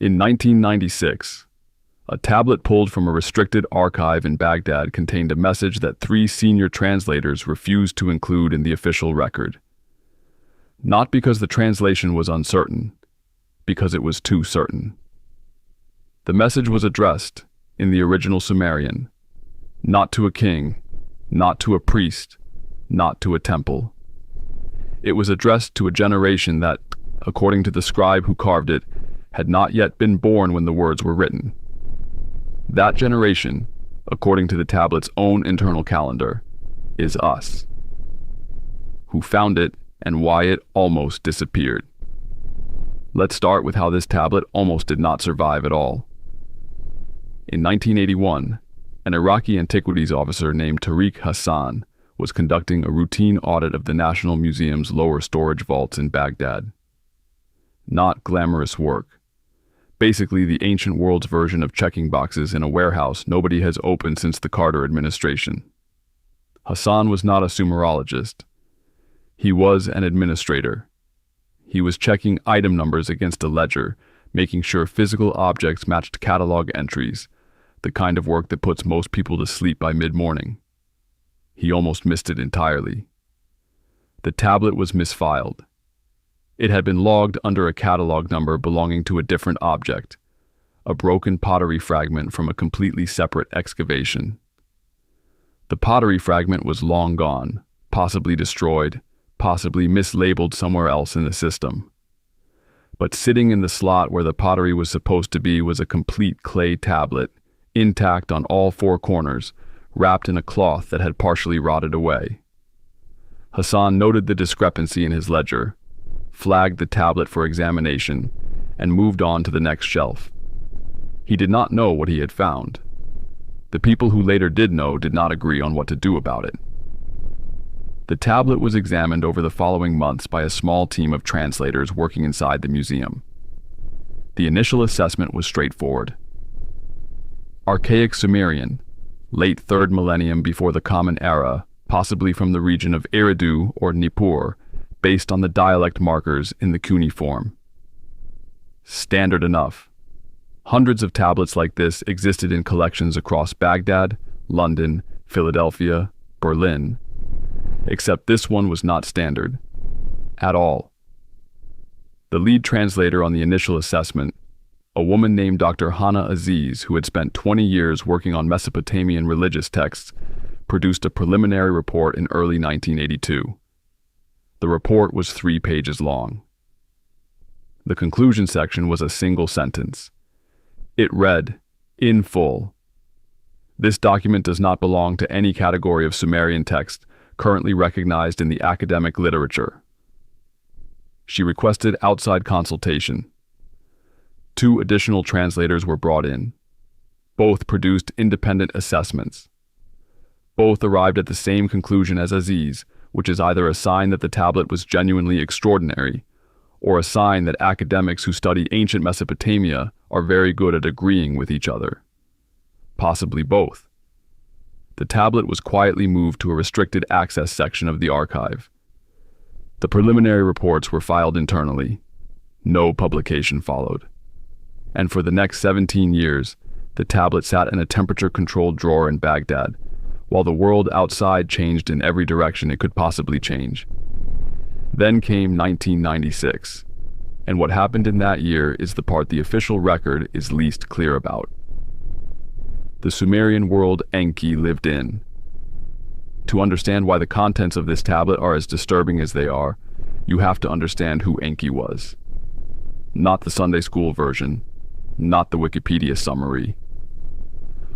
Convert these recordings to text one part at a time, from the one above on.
In 1996, a tablet pulled from a restricted archive in Baghdad contained a message that 3 senior translators refused to include in the official record. Not because the translation was uncertain, because it was too certain. The message was addressed, in the original Sumerian, not to a king, not to a priest, not to a temple. It was addressed to a generation that, according to the scribe who carved it, had not yet been born when the words were written. That generation, according to the tablet's own internal calendar, is us, who found it and why it almost disappeared. Let's start with how this tablet almost did not survive at all. In 1981, an Iraqi antiquities officer named Tariq Hassan was conducting a routine audit of the National Museum's lower storage vaults in Baghdad. Not glamorous work. Basically the ancient world's version of checking boxes in a warehouse nobody has opened since the Carter administration. Hassan was not a Sumerologist. He was an administrator. He was checking item numbers against a ledger, making sure physical objects matched catalog entries, the kind of work that puts most people to sleep by mid-morning. He almost missed it entirely. The tablet was misfiled. It had been logged under a catalog number belonging to a different object, a broken pottery fragment from a completely separate excavation. The pottery fragment was long gone, possibly destroyed, possibly mislabeled somewhere else in the system. But sitting in the slot where the pottery was supposed to be was a complete clay tablet, intact on all 4 corners, wrapped in a cloth that had partially rotted away. Hassan noted the discrepancy in his ledger, flagged the tablet for examination, and moved on to the next shelf. He did not know what he had found. The people who later did know did not agree on what to do about it. The tablet was examined over the following months by a small team of translators working inside the museum. The initial assessment was straightforward. Archaic Sumerian, late 3rd millennium before the Common Era, possibly from the region of Eridu or Nippur, based on the dialect markers in the cuneiform. Standard enough. Hundreds of tablets like this existed in collections across Baghdad, London, Philadelphia, Berlin, except this one was not standard. At all. The lead translator on the initial assessment, a woman named Dr. Hana Aziz, who had spent 20 years working on Mesopotamian religious texts, produced a preliminary report in early 1982. The report was 3 pages long. The conclusion section was a single sentence. It read, in full, "This document does not belong to any category of Sumerian text currently recognized in the academic literature." She requested outside consultation. 2 additional translators were brought in. Both produced independent assessments. Both arrived at the same conclusion as Aziz, which is either a sign that the tablet was genuinely extraordinary, or a sign that academics who study ancient Mesopotamia are very good at agreeing with each other. Possibly both. The tablet was quietly moved to a restricted access section of the archive. The preliminary reports were filed internally. No publication followed. And for the next 17 years, the tablet sat in a temperature-controlled drawer in Baghdad, while the world outside changed in every direction it could possibly change. Then came 1996, and what happened in that year is the part the official record is least clear about. The Sumerian world Enki lived in. To understand why the contents of this tablet are as disturbing as they are, you have to understand who Enki was. Not the Sunday school version, not the Wikipedia summary.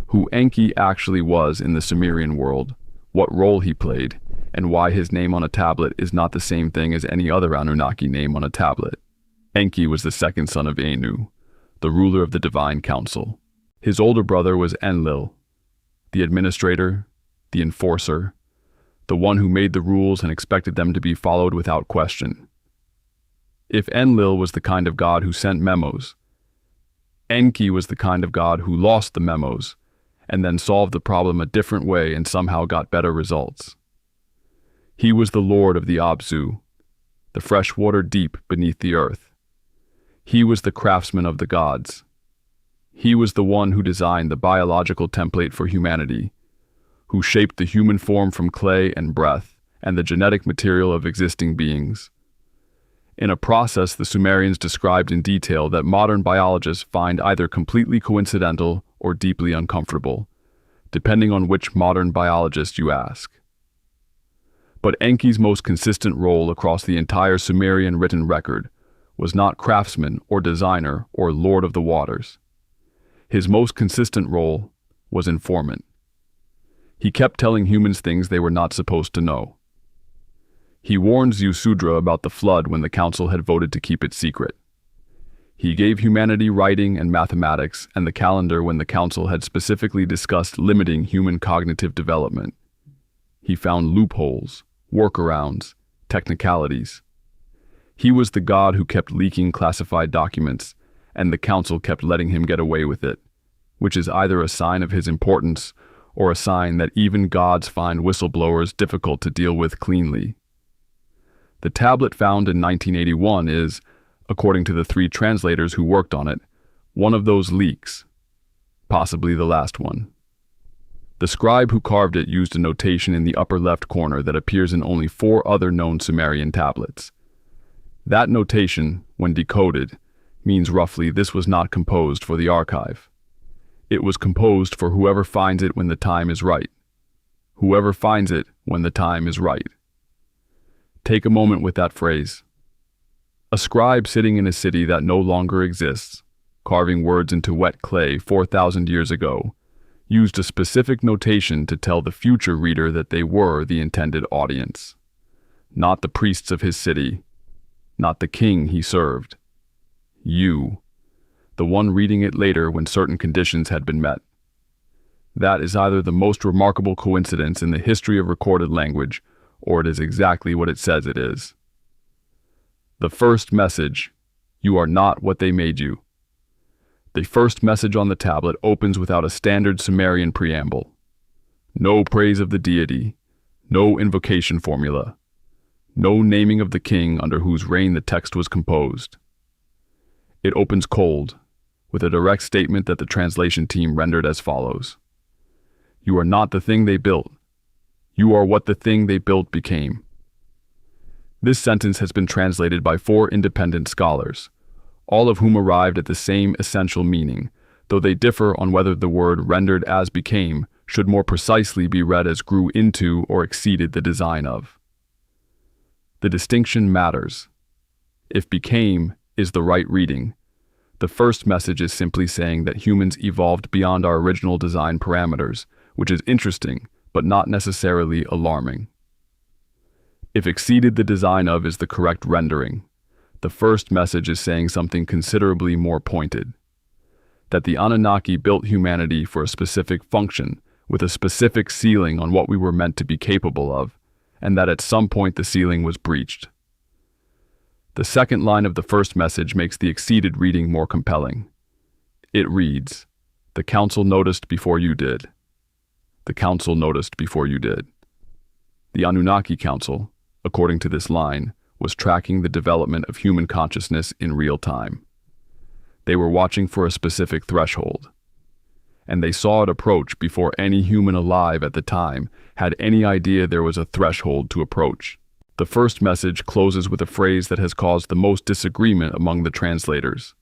Who Enki actually was in the Sumerian world, what role he played, and why his name on a tablet is not the same thing as any other Anunnaki name on a tablet. Enki was the 2nd son of Anu, the ruler of the Divine Council. His older brother was Enlil, the administrator, the enforcer, the one who made the rules and expected them to be followed without question. If Enlil was the kind of god who sent memos, Enki was the kind of god who lost the memos and then solved the problem a different way and somehow got better results. He was the lord of the Abzu, the freshwater deep beneath the earth. He was the craftsman of the gods. He was the one who designed the biological template for humanity, who shaped the human form from clay and breath, and the genetic material of existing beings. In a process the Sumerians described in detail that modern biologists find either completely coincidental or deeply uncomfortable, depending on which modern biologist you ask. But Enki's most consistent role across the entire Sumerian written record was not craftsman or designer or lord of the waters. His most consistent role was informant. He kept telling humans things they were not supposed to know. He warned Ziusudra about the flood when the council had voted to keep it secret. He gave humanity writing and mathematics and the calendar when the council had specifically discussed limiting human cognitive development. He found loopholes, workarounds, technicalities. He was the god who kept leaking classified documents, and the council kept letting him get away with it, which is either a sign of his importance or a sign that even gods find whistleblowers difficult to deal with cleanly. The tablet found in 1981 is, according to the 3 translators who worked on it, one of those leaks, possibly the last one. The scribe who carved it used a notation in the upper left corner that appears in only 4 other known Sumerian tablets. That notation, when decoded, means roughly this was not composed for the archive. It was composed for whoever finds it when the time is right. Whoever finds it when the time is right. Take a moment with that phrase. A scribe sitting in a city that no longer exists, carving words into wet clay 4,000 years ago, used a specific notation to tell the future reader that they were the intended audience. Not the priests of his city, not the king he served. You, the one reading it later when certain conditions had been met. That is either the most remarkable coincidence in the history of recorded language, or it is exactly what it says it is. The first message, you are not what they made you. The first message on the tablet opens without a standard Sumerian preamble. No praise of the deity, no invocation formula, no naming of the king under whose reign the text was composed. It opens cold, with a direct statement that the translation team rendered as follows. You are not the thing they built. You are what the thing they built became. This sentence has been translated by 4 independent scholars, all of whom arrived at the same essential meaning, though they differ on whether the word rendered as became should more precisely be read as grew into or exceeded the design of. The distinction matters. If became is the right reading, the first message is simply saying that humans evolved beyond our original design parameters, which is interesting, but not necessarily alarming. If exceeded the design of is the correct rendering, the first message is saying something considerably more pointed. That the Anunnaki built humanity for a specific function, with a specific ceiling on what we were meant to be capable of, and that at some point the ceiling was breached. The second line of the first message makes the exceeded reading more compelling. It reads, "The council noticed before you did." The council noticed before you did. The Anunnaki Council, according to this line, was tracking the development of human consciousness in real time. They were watching for a specific threshold, and they saw it approach before any human alive at the time had any idea there was a threshold to approach. The first message closes with a phrase that has caused the most disagreement among the translators.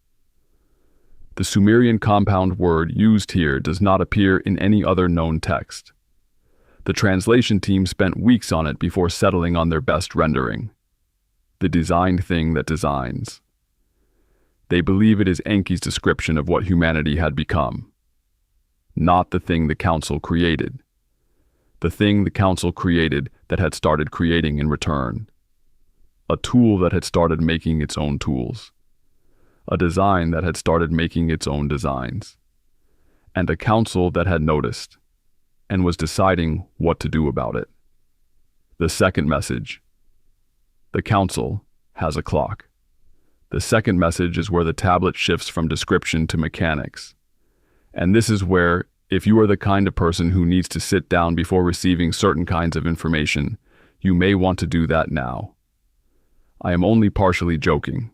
The Sumerian compound word used here does not appear in any other known text. The translation team spent weeks on it before settling on their best rendering. The designed thing that designs. They believe it is Enki's description of what humanity had become. Not the thing the council created. The thing the council created that had started creating in return. A tool that had started making its own tools. A design that had started making its own designs. And a council that had noticed and was deciding what to do about it. The second message. The council has a clock. The second message is where the tablet shifts from description to mechanics. And this is where, if you are the kind of person who needs to sit down before receiving certain kinds of information, you may want to do that now. I am only partially joking.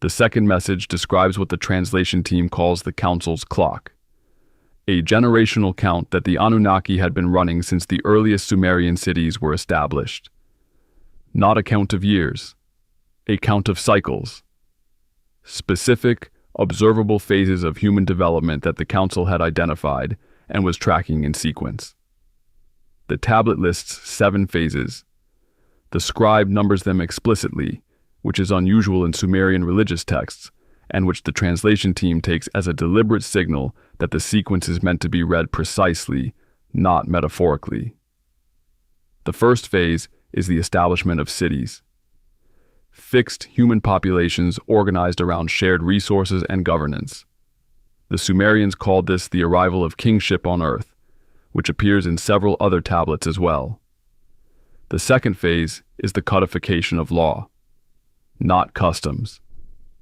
The second message describes what the translation team calls the council's clock, a generational count that the Anunnaki had been running since the earliest Sumerian cities were established. Not a count of years, a count of cycles. Specific, observable phases of human development that the council had identified and was tracking in sequence. The tablet lists 7 phases. The scribe numbers them explicitly, which is unusual in Sumerian religious texts, and which the translation team takes as a deliberate signal that the sequence is meant to be read precisely, not metaphorically. The first phase is the establishment of cities. Fixed human populations organized around shared resources and governance. The Sumerians called this the arrival of kingship on earth, which appears in several other tablets as well. The second phase is the codification of law. Not customs,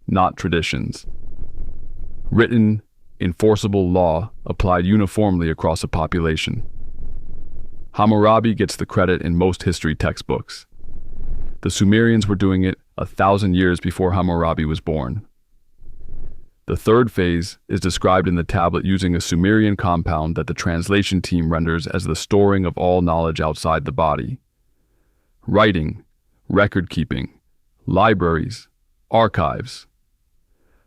not traditions. Written, enforceable law applied uniformly across a population. Hammurabi gets the credit in most history textbooks. The Sumerians were doing it 1,000 years before Hammurabi was born. The third phase is described in the tablet using a Sumerian compound that the translation team renders as the storing of all knowledge outside the body. Writing, record-keeping, libraries, archives.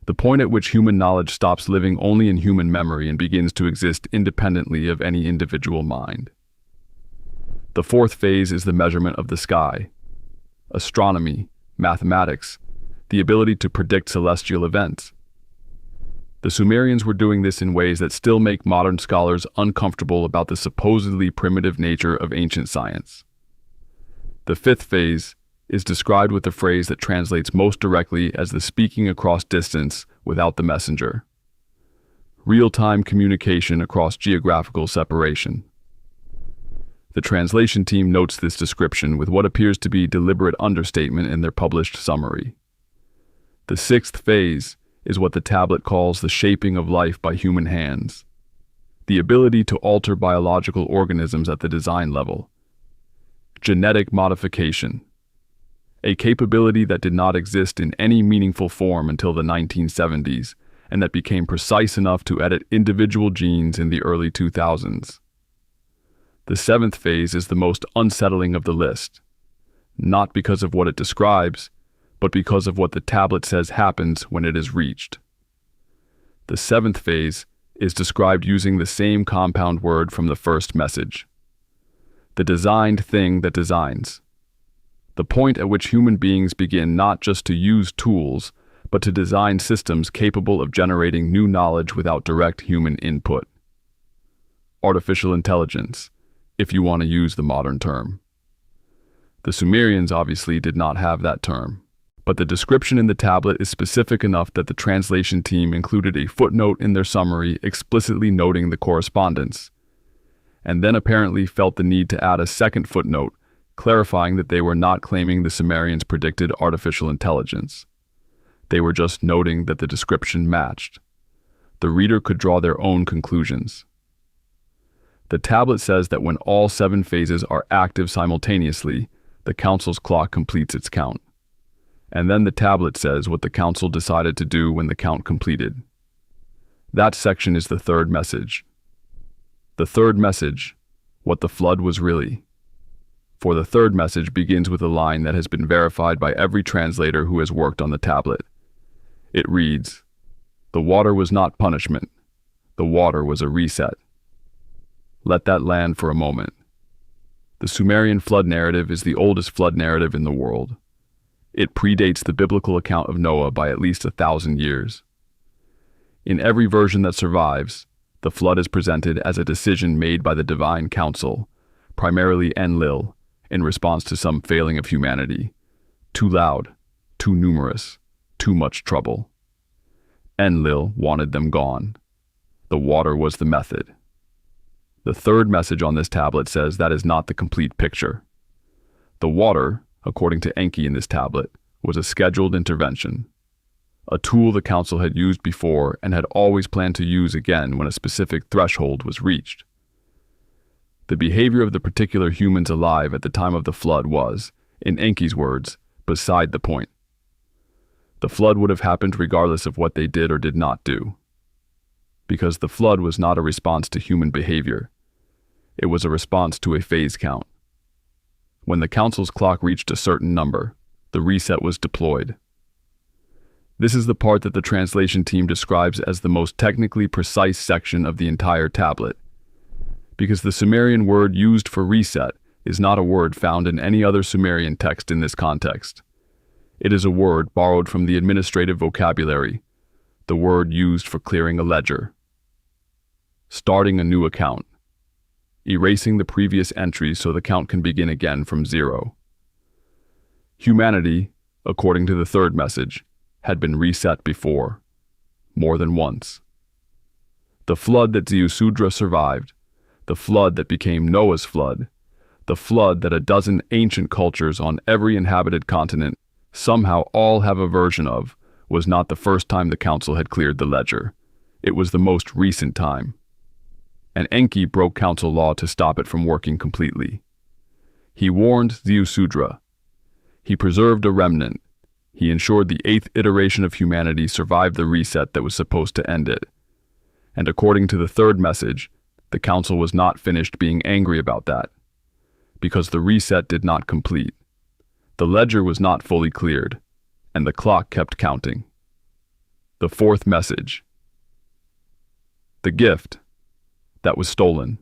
The point at which human knowledge stops living only in human memory and begins to exist independently of any individual mind. The fourth phase is the measurement of the sky. Astronomy, mathematics, the ability to predict celestial events. The Sumerians were doing this in ways that still make modern scholars uncomfortable about the supposedly primitive nature of ancient science. The fifth phase is described with the phrase that translates most directly as the speaking across distance without the messenger. Real-time communication across geographical separation. The translation team notes this description with what appears to be deliberate understatement in their published summary. The sixth phase is what the tablet calls the shaping of life by human hands. The ability to alter biological organisms at the design level. Genetic modification. A capability that did not exist in any meaningful form until the 1970s, and that became precise enough to edit individual genes in the early 2000s. The seventh phase is the most unsettling of the list, not because of what it describes, but because of what the tablet says happens when it is reached. The seventh phase is described using the same compound word from the first message. The designed thing that designs. The point at which human beings begin not just to use tools, but to design systems capable of generating new knowledge without direct human input. Artificial intelligence, if you want to use the modern term. The Sumerians obviously did not have that term, but the description in the tablet is specific enough that the translation team included a footnote in their summary explicitly noting the correspondence, and then apparently felt the need to add a second footnote clarifying that they were not claiming the Sumerians predicted artificial intelligence. They were just noting that the description matched. The reader could draw their own conclusions. The tablet says that when all 7 phases are active simultaneously, the council's clock completes its count. And then the tablet says what the council decided to do when the count completed. That section is the third message. The third message, what the flood was really. For the third message begins with a line that has been verified by every translator who has worked on the tablet. It reads, "The water was not punishment. The water was a reset." Let that land for a moment. The Sumerian flood narrative is the oldest flood narrative in the world. It predates the biblical account of Noah by at least 1,000 years. In every version that survives, the flood is presented as a decision made by the divine council, primarily Enlil, in response to some failing of humanity. Too loud, too numerous, too much trouble. Enlil wanted them gone. The water was the method. The third message on this tablet says that is not the complete picture. The water, according to Enki in this tablet, was a scheduled intervention, a tool the council had used before and had always planned to use again when a specific threshold was reached. The behavior of the particular humans alive at the time of the flood was, in Enki's words, beside the point. The flood would have happened regardless of what they did or did not do. Because the flood was not a response to human behavior. It was a response to a phase count. When the council's clock reached a certain number, the reset was deployed. This is the part that the translation team describes as the most technically precise section of the entire tablet, because the Sumerian word used for reset is not a word found in any other Sumerian text in this context. It is a word borrowed from the administrative vocabulary, the word used for clearing a ledger, starting a new account, erasing the previous entry so the count can begin again from zero. Humanity, according to the third message, had been reset before, more than once. The flood that Ziusudra survived, the flood that became Noah's flood, the flood that a dozen ancient cultures on every inhabited continent somehow all have a version of, was not the first time the council had cleared the ledger. It was the most recent time. And Enki broke council law to stop it from working completely. He warned Ziusudra. He preserved a remnant. He ensured the 8th iteration of humanity survived the reset that was supposed to end it. And according to the third message, the council was not finished being angry about that, because the reset did not complete. The ledger was not fully cleared, and the clock kept counting. The fourth message. The gift that was stolen.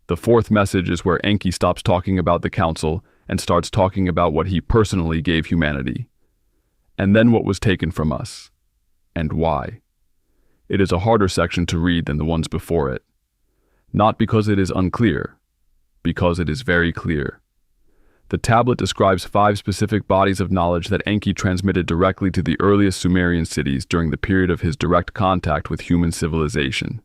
The fourth message is where Enki stops talking about the council and starts talking about what he personally gave humanity, and then what was taken from us, and why. It is a harder section to read than the ones before it. Not because it is unclear, because it is very clear. The tablet describes 5 specific bodies of knowledge that Enki transmitted directly to the earliest Sumerian cities during the period of his direct contact with human civilization.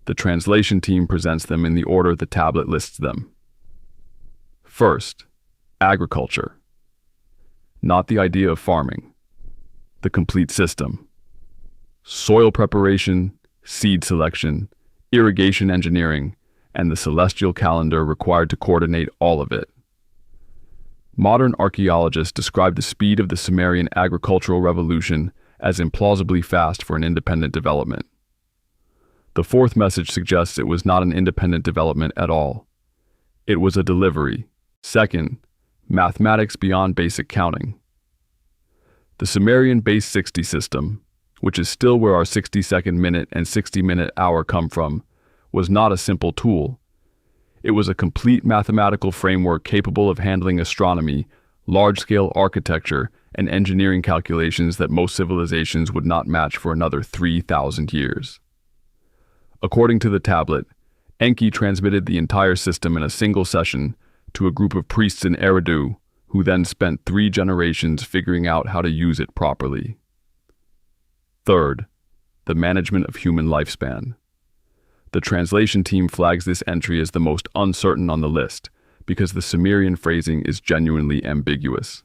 The translation team presents them in the order the tablet lists them. First, agriculture. Not the idea of farming. The complete system. Soil preparation, seed selection, irrigation engineering, and the celestial calendar required to coordinate all of it. Modern archaeologists describe the speed of the Sumerian agricultural revolution as implausibly fast for an independent development. The fourth message suggests it was not an independent development at all. It was a delivery. Second, mathematics beyond basic counting. The Sumerian base 60 system, which is still where our 60-second minute and 60-minute hour come from, was not a simple tool. It was a complete mathematical framework capable of handling astronomy, large-scale architecture, and engineering calculations that most civilizations would not match for another 3,000 years. According to the tablet, Enki transmitted the entire system in a single session to a group of priests in Eridu, who then spent 3 generations figuring out how to use it properly. Third, the management of human lifespan. The translation team flags this entry as the most uncertain on the list because the Sumerian phrasing is genuinely ambiguous.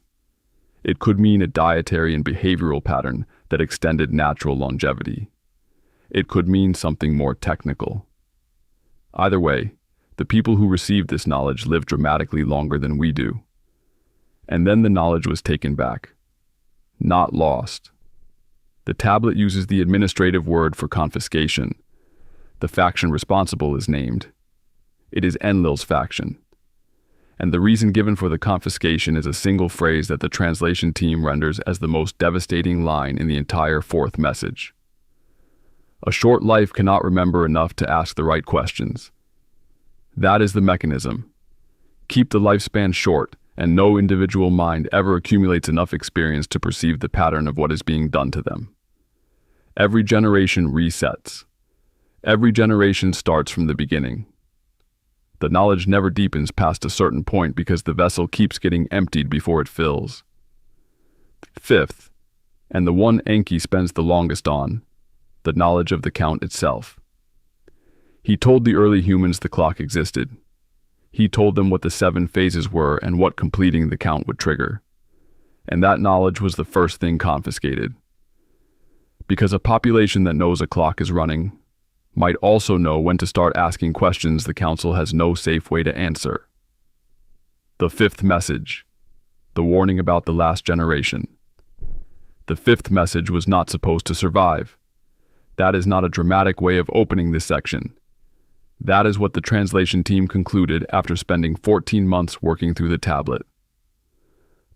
It could mean a dietary and behavioral pattern that extended natural longevity. It could mean something more technical. Either way, the people who received this knowledge lived dramatically longer than we do. And then the knowledge was taken back, not lost. The tablet uses the administrative word for confiscation. The faction responsible is named. It is Enlil's faction. And the reason given for the confiscation is a single phrase that the translation team renders as the most devastating line in the entire fourth message. A short life cannot remember enough to ask the right questions. That is the mechanism. Keep the lifespan short, and no individual mind ever accumulates enough experience to perceive the pattern of what is being done to them. Every generation resets. Every generation starts from the beginning. The knowledge never deepens past a certain point because the vessel keeps getting emptied before it fills. Fifth, and the one Enki spends the longest on, the knowledge of the count itself. He told the early humans the clock existed. He told them what the 7 phases were and what completing the count would trigger. And that knowledge was the first thing confiscated. Because a population that knows a clock is running might also know when to start asking questions the council has no safe way to answer. The fifth message, the warning about the last generation. The fifth message was not supposed to survive. That is not a dramatic way of opening this section. That is what the translation team concluded after spending 14 months working through the tablet.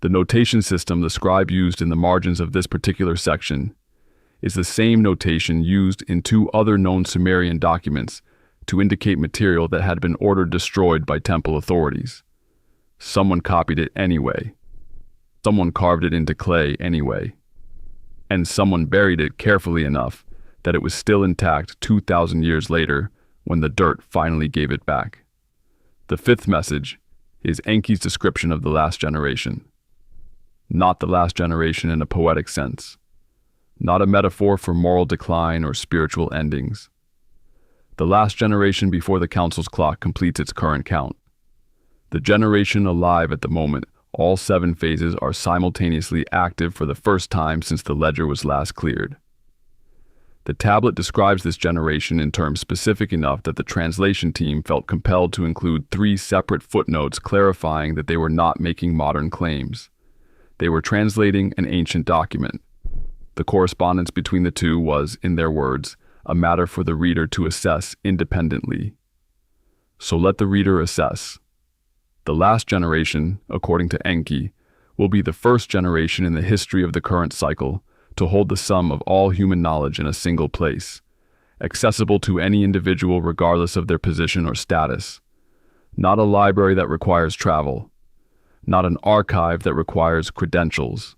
The notation system the scribe used in the margins of this particular section is the same notation used in two other known Sumerian documents to indicate material that had been ordered destroyed by temple authorities. Someone copied it anyway. Someone carved it into clay anyway. And someone buried it carefully enough that it was still intact 2,000 years later when the dirt finally gave it back. The fifth message is Enki's description of the last generation. Not the last generation in a poetic sense. Not a metaphor for moral decline or spiritual endings. The last generation before the council's clock completes its current count. The generation alive at the moment, all 7 phases are simultaneously active for the first time since the ledger was last cleared. The tablet describes this generation in terms specific enough that the translation team felt compelled to include 3 separate footnotes clarifying that they were not making modern claims. They were translating an ancient document. The correspondence between the two was, in their words, a matter for the reader to assess independently. So let the reader assess. The last generation, according to Enki, will be the first generation in the history of the current cycle to hold the sum of all human knowledge in a single place, accessible to any individual regardless of their position or status. Not a library that requires travel. Not an archive that requires credentials.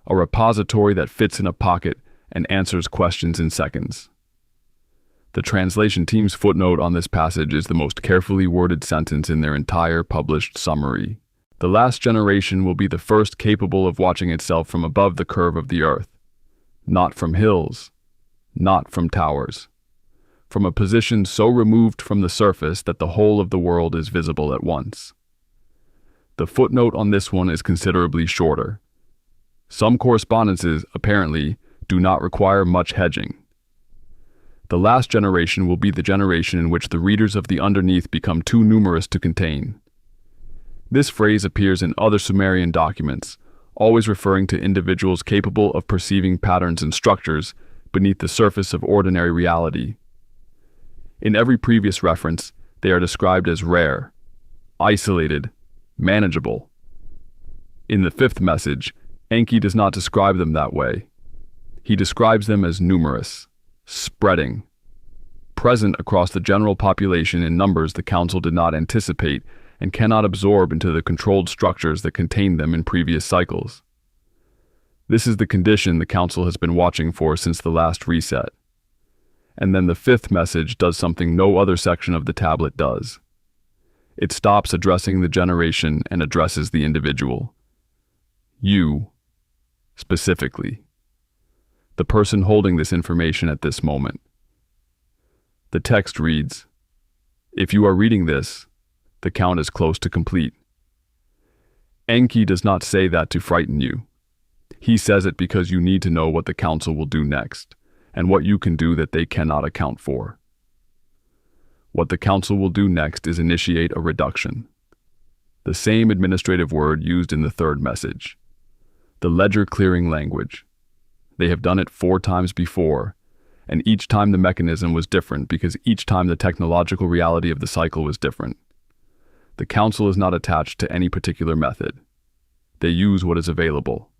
A repository that fits in a pocket and answers questions in seconds. The translation team's footnote on this passage is the most carefully worded sentence in their entire published summary. The last generation will be the first capable of watching itself from above the curve of the earth. Not from hills. Not from towers. From a position so removed from the surface that the whole of the world is visible at once. The footnote on this one is considerably shorter. Some correspondences, apparently, do not require much hedging. The last generation will be the generation in which the readers of the underneath become too numerous to contain. This phrase appears in other Sumerian documents, always referring to individuals capable of perceiving patterns and structures beneath the surface of ordinary reality. In every previous reference, they are described as rare, isolated, manageable. In the fifth message, Enki does not describe them that way. He describes them as numerous, spreading, present across the general population in numbers the council did not anticipate and cannot absorb into the controlled structures that contained them in previous cycles. This is the condition the council has been watching for since the last reset. And then the fifth message does something no other section of the tablet does. It stops addressing the generation and addresses the individual. You, specifically. The person holding this information at this moment. The text reads, "If you are reading this, the count is close to complete." Enki does not say that to frighten you. He says it because you need to know what the council will do next, and what you can do that they cannot account for. What the council will do next is initiate a reduction. The same administrative word used in the third message. The ledger-clearing language. They have done it 4 times before, and each time the mechanism was different because each time the technological reality of the cycle was different. The council is not attached to any particular method. They use what is available.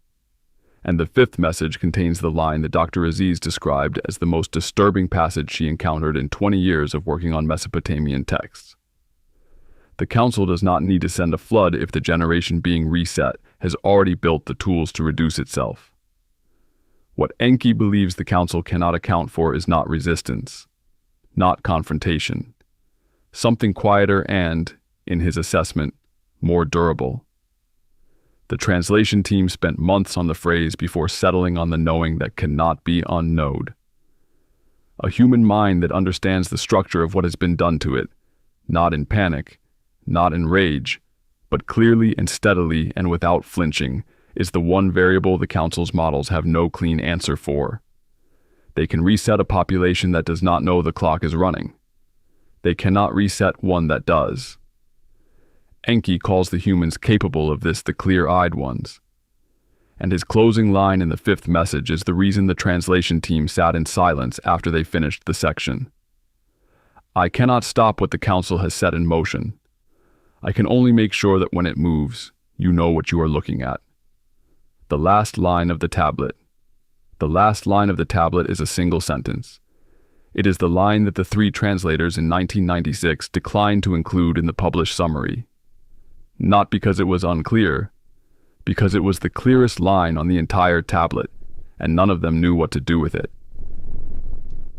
And the fifth message contains the line that Dr. Aziz described as the most disturbing passage she encountered in 20 years of working on Mesopotamian texts. The council does not need to send a flood if the generation being reset has already built the tools to reduce itself. What Enki believes the council cannot account for is not resistance, not confrontation. Something quieter and, in his assessment, more durable. The translation team spent months on the phrase before settling on the knowing that cannot be unknowed. A human mind that understands the structure of what has been done to it, not in panic, not in rage, but clearly and steadily and without flinching, is the one variable the council's models have no clean answer for. They can reset a population that does not know the clock is running. They cannot reset one that does. Enki calls the humans capable of this the clear-eyed ones. and his closing line in the fifth message is the reason the translation team sat in silence after they finished the section. I cannot stop what the council has set in motion. I can only make sure that when it moves, you know what you are looking at. The last line of the tablet. The last line of the tablet is a single sentence. It is the line that the three translators in 1996 declined to include in the published summary. Not because it was unclear, because it was the clearest line on the entire tablet, and none of them knew what to do with it.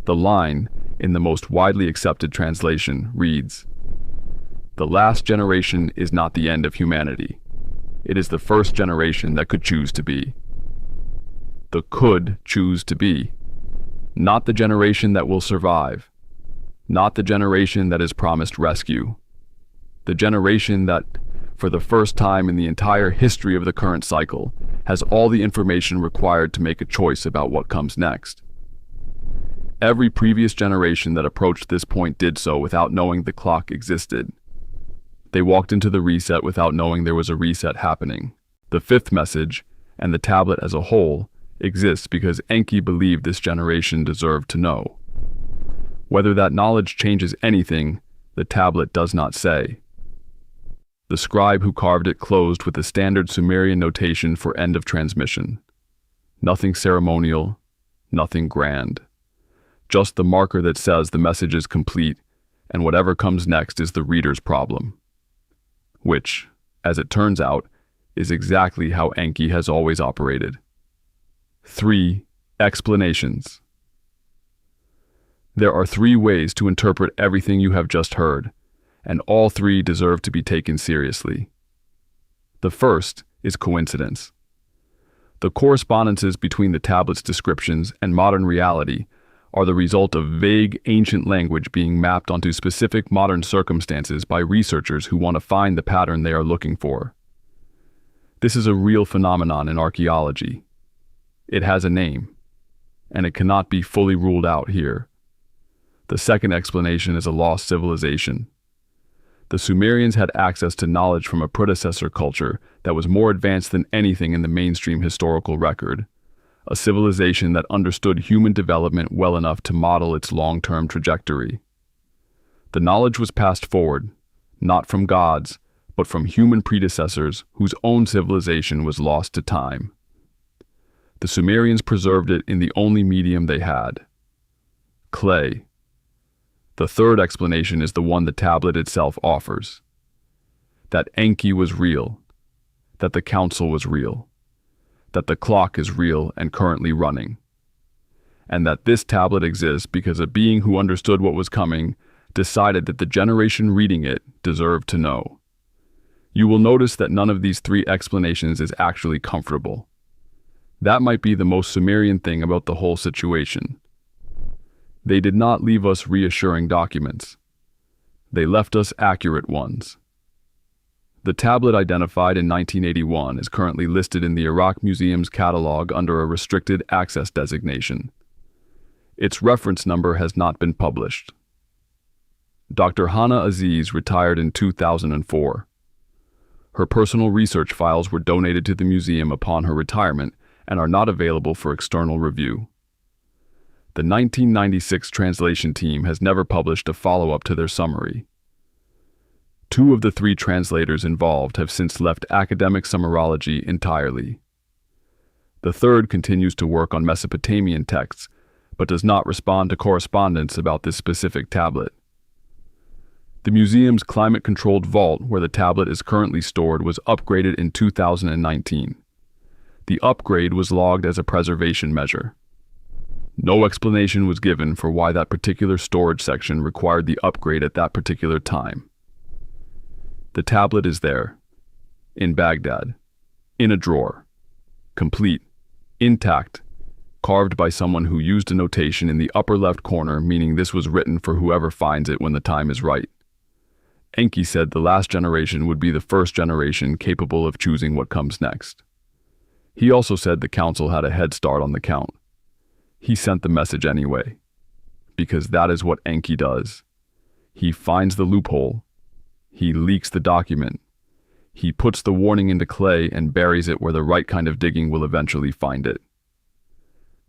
The line, in the most widely accepted translation, reads, "The last generation is not the end of humanity. It is the first generation that could choose to be." The could choose to be. Not the generation that will survive. Not the generation that is promised rescue. The generation that, for the first time in the entire history of the current cycle, has all the information required to make a choice about what comes next. Every previous generation that approached this point did so without knowing the clock existed. They walked into the reset without knowing there was a reset happening. The fifth message, and the tablet as a whole, exists because Enki believed this generation deserved to know. Whether that knowledge changes anything, the tablet does not say. The scribe who carved it closed with the standard Sumerian notation for end of transmission. Nothing ceremonial, nothing grand. Just the marker that says the message is complete, and whatever comes next is the reader's problem. Which, as it turns out, is exactly how Enki has always operated. 3. Explanations. There are 3 ways to interpret everything you have just heard, and all 3 deserve to be taken seriously. The first is coincidence. The correspondences between the tablet's descriptions and modern reality are the result of vague ancient language being mapped onto specific modern circumstances by researchers who want to find the pattern they are looking for. This is a real phenomenon in archaeology. It has a name, and it cannot be fully ruled out here. The second explanation is a lost civilization. The Sumerians had access to knowledge from a predecessor culture that was more advanced than anything in the mainstream historical record, a civilization that understood human development well enough to model its long-term trajectory. The knowledge was passed forward, not from gods, but from human predecessors whose own civilization was lost to time. The Sumerians preserved it in the only medium they had: clay. The third explanation is the one the tablet itself offers: that Enki was real, that the council was real, that the clock is real and currently running, and that this tablet exists because a being who understood what was coming decided that the generation reading it deserved to know. You will notice that none of these 3 explanations is actually comfortable. That might be the most Sumerian thing about the whole situation. They did not leave us reassuring documents. They left us accurate ones. The tablet identified in 1981 is currently listed in the Iraq Museum's catalog under a restricted access designation. Its reference number has not been published. Dr. Hana Aziz retired in 2004. Her personal research files were donated to the museum upon her retirement and are not available for external review. The 1996 translation team has never published a follow-up to their summary. 2 of the 3 translators involved have since left academic summerology entirely. The third continues to work on Mesopotamian texts, but does not respond to correspondence about this specific tablet. The museum's climate-controlled vault where the tablet is currently stored was upgraded in 2019. The upgrade was logged as a preservation measure. No explanation was given for why that particular storage section required the upgrade at that particular time. The tablet is there, in Baghdad, in a drawer, complete, intact, carved by someone who used a notation in the upper left corner, meaning this was written for whoever finds it when the time is right. Enki said the last generation would be the first generation capable of choosing what comes next. He also said the council had a head start on the count. He sent the message anyway, because that is what Enki does. He finds the loophole. He leaks the document. He puts the warning into clay and buries it where the right kind of digging will eventually find it.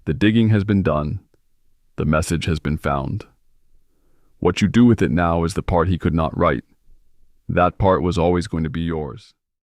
The digging has been done. The message has been found. What you do with it now is the part he could not write. That part was always going to be yours.